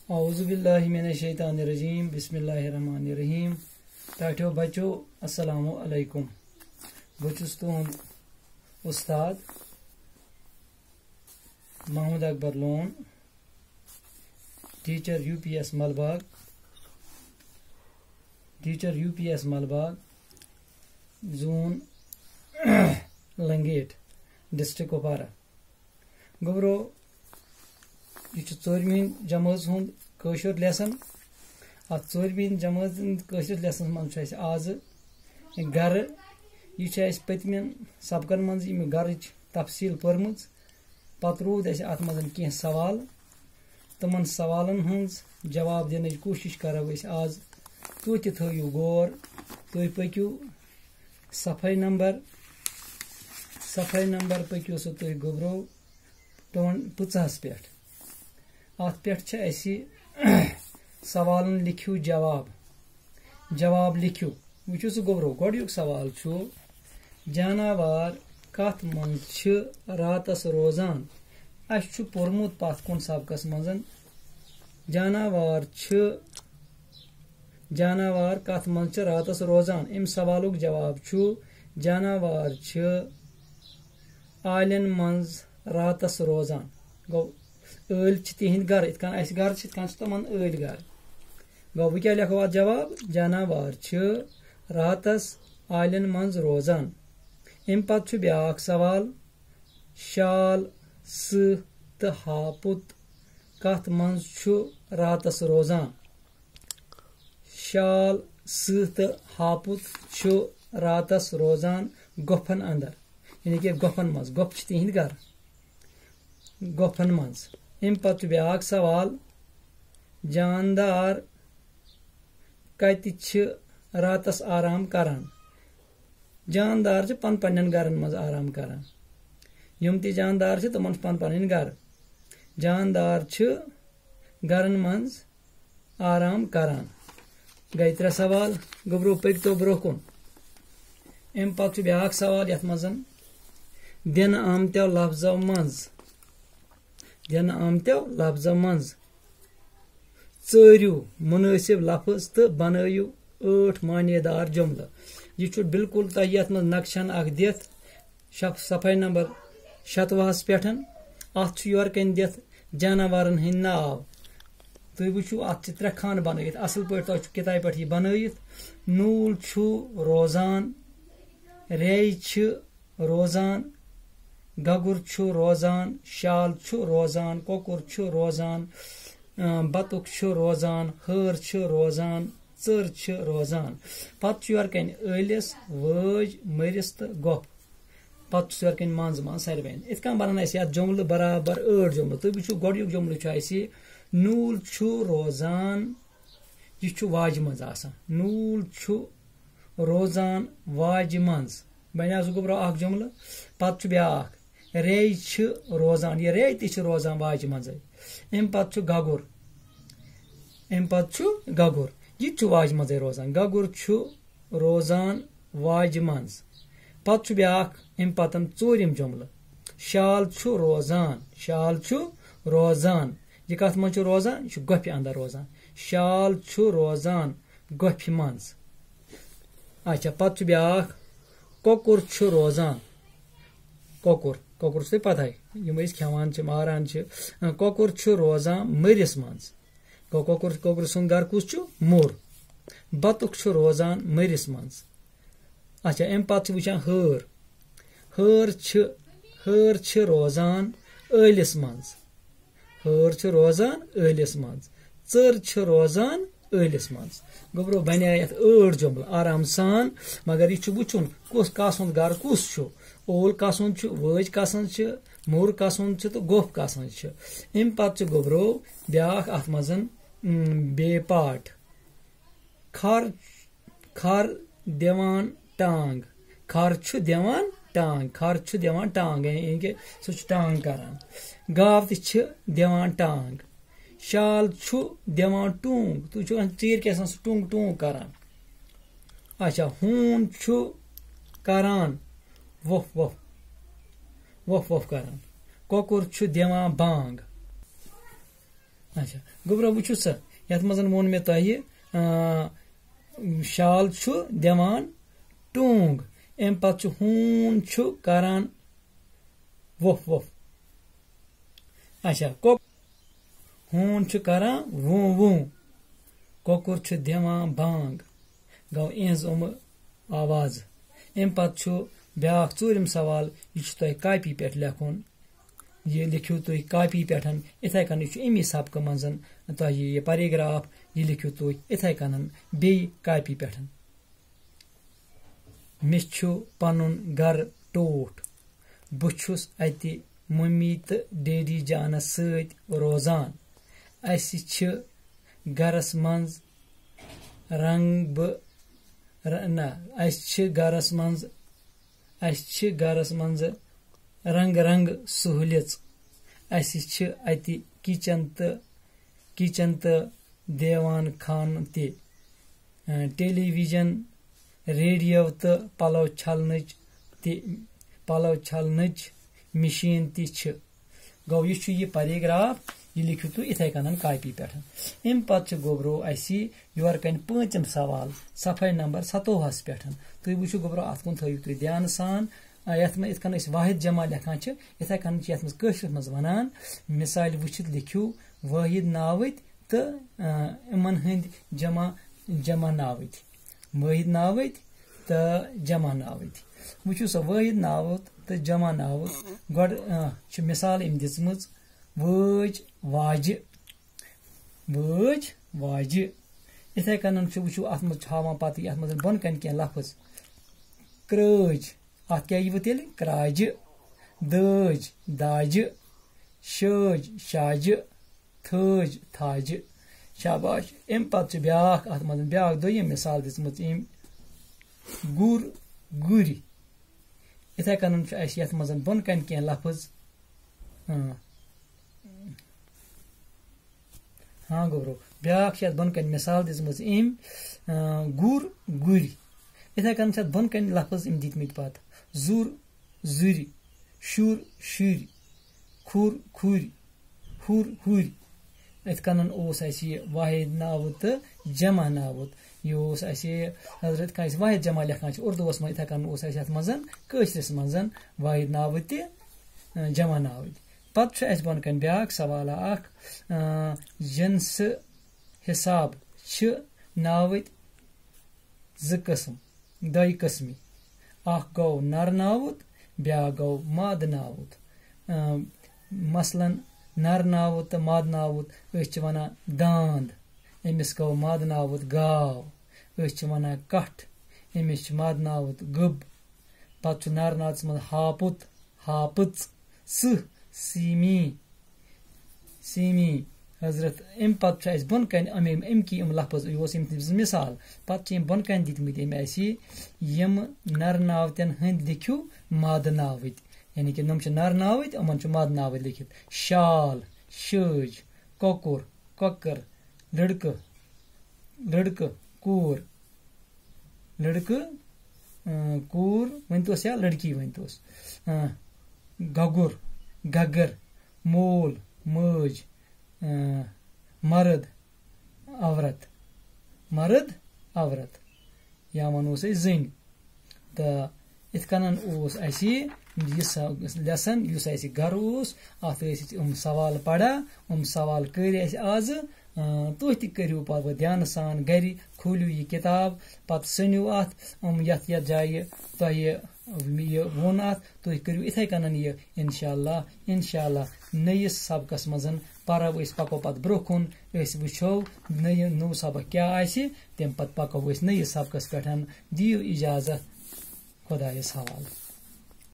औज़ुबिल्लाहि मिनश्शैतानिर्रजीम बिस्मिल्लाहिर्रहमानिर्रहीम। टाटियो बच्चो अस्सलामु अलैकुम। बचुस तुहंद उस्ताद Mohammad Akbar Lone, teacher UPS Malbagh, zone Langate, district Kupwara. गोबरो यह चोरमी जमात हुंद कशुर लेसन। अत चोरमी जमात कशुर लेसन मज आज गर यह पतमन सबकन मज गर तफसील पर्म पत रूद अत मज कह सवाल तमन सवालन हज जवाब दिन कोशिश करो आज। तुह थो गौर, तुह पकू सफ़ाई नंबर पकू सो तुह गोबरो 50 पे। अत पे सवालन लिखियो जवाब लिखियो। वो सह गोबरो गोयुक सवाल जानवर कत मन रातस रोजान। अस पोर्मुत पत कुन सबकस मज जानवर कत मन रातस रोजान। अम सवालुक जवाब जानवर आलन मज रातस रोजान। गो ٲl तिहंद गर इत गर तमन ٲl गर। गो वो क्या लिखो अत जवाब जानवर रातस आलन मज रोजान। अम पत ब्याक सवाल शाल सह तो हापुत कत मज रातस रोजान। शाल सह तो हापुत रातस रोजान गुफन अंदर, यानी कि गुफन मज। गुफ तिहंद गर गुफन मज। अम पत ब्याक सवाल जानदार कत रातस आराम करान। जानदार पन्न गरन मज आराम करान। यम ति जानदार तमन पन्न गर। जानदार गरन मज आराम करान। गई 3 सवाल। गोबरो पकतो ब्रो कुन। अम पत ब्याक सवाल यथ मज दिन आमत्यो लफ्जो मज चरियो मुनासिब लफ्ज तो बनयु 8 मानेदार जुमल। यह बिल्कुल तह यथ मज नक्शन अख दिथ सफाई नंबर 27 पे। अत योर कन दिथ जानवरन हंद नाव। तुम वो अत 3 खान बनत असल पे किताब पे बनत। नूल रोजान, रे रोजान, गगुर रोजान, शाल रोजान, कोकुर रोजान, बतुक रोजान, हर रोजान, चर रोजान। पत योर कन ٲलिस, वज, मरिस तो गोप। पत योर कन मज सारवेन इत बनान जुमल बराबर 8 जुमल। तुम वो गोयुक जुमल नूल रोजान। यह वाज मज आसान। नूल रोजान वाज मज बना गोबरो अख जुमल। पत ब्याक रे रोजान। यह रे ति रोजान वाज मज। अम पत गगुर यह वाज मज रोजान। गगुर रोजान वाज मज। पत ब्याक अम पतन 4 जुमल शाल रोजान। यह कत मज रोजान। यह गुफि अंदर रोजान। शाल रोजान गुफि मज। अच्छा पत ब्याक कोकुर रोजान। कोकुर तुम पता यम खेवान मारान। कोकुर रोजान मरिस मज। गो कोकुर सुंद गर कुस मोर। बतुक रोजान मरिस मज। अच्छा अम पत वुचान हर रोजान ٲलिस मज। रोजान ٲलिस मज। चर रोजान ٲलिस मज। गोबरो बना 8 जुमल आराम सान। मगर यह वुचुन कस गर कुस ओल कसन वज कसन मोर कसन तो गोफ कसन। अम पत गोबरो ब्याक अत मजन बे पाठ खर दिवान टांग। खर दिवान टांग यानी कि सह टांग करान। गाव दिवान टांग। शाल दिवान टूंग। तुम चीर के टूंग करान। अच्छा हून करान वफ करान। कोकुर दिवान बांग। अच्छा गोब्रो वुचु सा यथ मजन वोन मे तह शाल छु दिवान टूंग एम पत हून छु करान वोफ वोफ अच्छा हून छु करान वो वो कोकुर छु दिवान बांग गो इज आवाज एम पत छु ब्याख चूरिम सवाल यह तह कापी पे लेखुन ये लिखियो तुम कापी पे इथे कन अमी सबक मजन तह यह पैराग्राफ यह लिखियो तुम इथे कन बे कापी पे मे पनुन गर टोठ बुछुस अति मम्मी तो डैडी जानस सत रोजान असि छ गरस मंज रंग ना गरस मंज रंग रंग सहूलियत असि छ अति किचन तो देवान खान ते टेलीविजन रेडियो तो पलव छलनच मशीन ति छ गो यह पैराग्राफ यह लिखियो तुम इथे कन कापी पे अम पे गोब्रो योर कन पांचम सवाल सफाई नंबर 27 पे तुम वो गोब्रो अत कुन थो तुम ध्यान सान यथ इत कन वाहिद जमा लेखान इथे कन कशर मज वनान मिसाल वुचित लिखियो वाहिद नावत तो इमन हंद जमा नावत वाहिद नावत तो जमा नावत वो सो वाहिद नावत तो जमा नावत गड मिसाल अम दिम वज वाज इथे कन वो अत हावान पे अत बन कन कह लफज क्रज अत क्या तेल क्राज दज दाज शज शाज थज थाज शाबाश अम पे ब्याख अत ब्याख दोयम मिसाल दिम गुर गुर इथे कन यथ मज बन कन कह लफज हाँ गोब्रो ब्याख बन कन मिसाल दिम गुर गुर इथे कन बन कन लफज दितमत पत जुर जुर शुर शुर खुर खुर हुर हुर इत कन वाहिद नावत तो जमा नावत यह हजरत कह वाहिद जमा लेखान उर्दूस मे इथे कन मजन कशरस मजन वाहिद नावत तो जमा नावत पत बन कन ब्याख सवाल जिनस हिसाब नावत ज़िस्म दई कस्मी गो नर नावत ब्या गो माद नावत मसलन नर नावत तो माद नावत वन दांद अमिस गो माद नावत गाव वन कठ अमिस माद नावत गब पत नर नावत मज हापुत हापच सीमी सीमी हजरत अम पे बन कन अमकी लफज यह मिसाल पे बन कन दितमत यम नर नावतन हंद लिखियो माद नावत यानी कि नम नर नावत अमन माद नावत लिखित शाल शज कोकुर कोकर लड़क लड़क कूर लड़क कूर वनतोस या लड़की वनतोस गगुर गगर मोल मज मर्द औरत या वनो जन तो इत कन लेसन गर अत सवाल पढ़ा सवाल कर आज तुह तू पे ध्यान सान गर खोलियो यह किताब पत सनियो अत यथ जाय तह वोन अत तुह करियो इथे कन यह इंशाअल्लाह नयिस सबकस मजन परब पको पत ब्रो कुन वो नौ सबक क्या तम पत पको नयिस सबकस पे दियो इजाजत खुदायस हवाले।